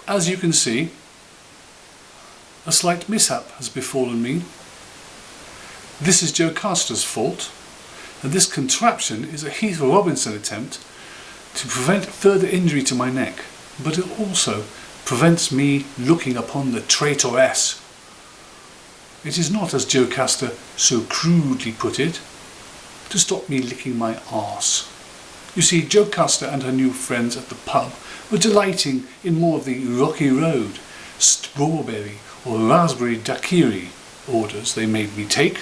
as you can see, a slight mishap has befallen me. This is Jocasta's fault, and this contraption is a Heath Robinson attempt to prevent further injury to my neck, but it also prevents me looking upon the traitoress. It is not, as Jocasta so crudely put it, to stop me licking my arse. You see, Jocasta and her new friends at the pub were delighting in more of the Rocky Road, strawberry or raspberry daiquiri orders they made me take.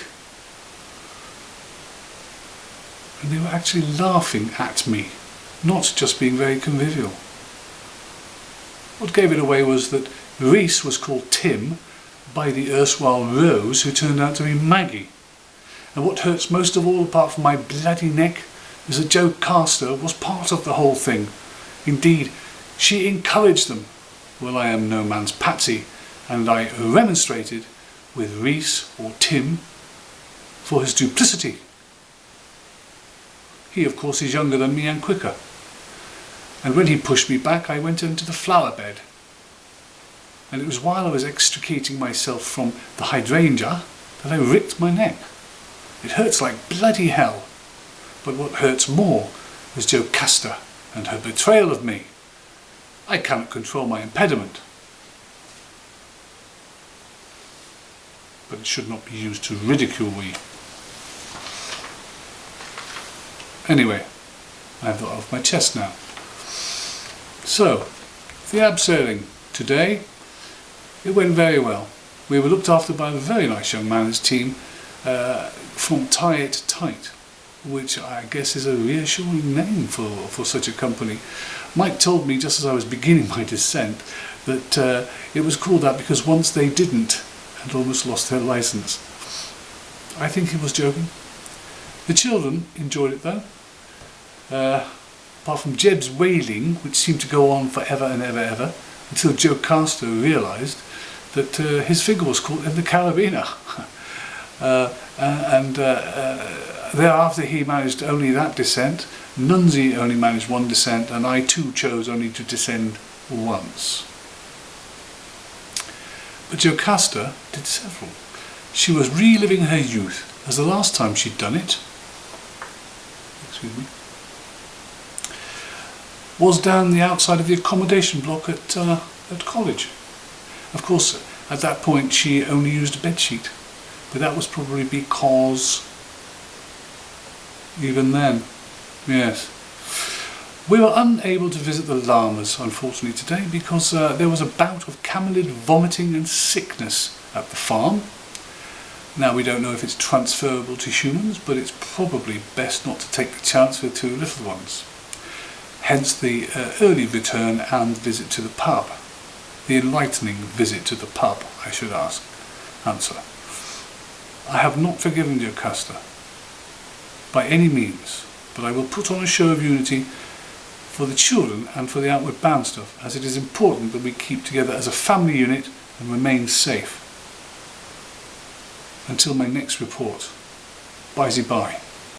And they were actually laughing at me, not just being very convivial. What gave it away was that Reese was called Tim by the erstwhile Rose, who turned out to be Maggie. And what hurts most of all, apart from my bloody neck, is that Jocasta was part of the whole thing. Indeed, she encouraged them. Well, I am no man's patsy, and I remonstrated with Reese, or Tim, for his duplicity. He, of course, is younger than me and quicker. And when he pushed me back, I went into the flower bed. And it was while I was extricating myself from the hydrangea that I ripped my neck. It hurts like bloody hell. But what hurts more was Jocasta and her betrayal of me. I cannot control my impediment. But it should not be used to ridicule me. Anyway, I have that off my chest now. So, the abseiling today, it went very well. We were looked after by a very nice young man in his team from Tie It Tight, which I guess is a reassuring name for such a company. Mike told me just as I was beginning my descent that it was called that because once they didn't and almost lost their license. I think he was joking. The children enjoyed it though. Apart from Jeb's wailing, which seemed to go on forever and ever, until Jocasta realised that his figure was caught in the carabiner. Thereafter he managed only that descent, Nunzi only managed one descent, and I too chose only to descend once. But Jocasta did several. She was reliving her youth, as the last time she'd done it, was down the outside of the accommodation block at college. Of course, at that point she only used a bedsheet, but that was probably because, even then, yes. We were unable to visit the llamas, unfortunately, today because there was a bout of camelid vomiting and sickness at the farm. Now, we don't know if it's transferable to humans, but it's probably best not to take the chance with two little ones. Hence the early return and visit to the pub. The enlightening visit to the pub, I should answer. I have not forgiven Jocasta, by any means, but I will put on a show of unity for the children and for the outward bound stuff, as it is important that we keep together as a family unit and remain safe. Until my next report. Bye-bye.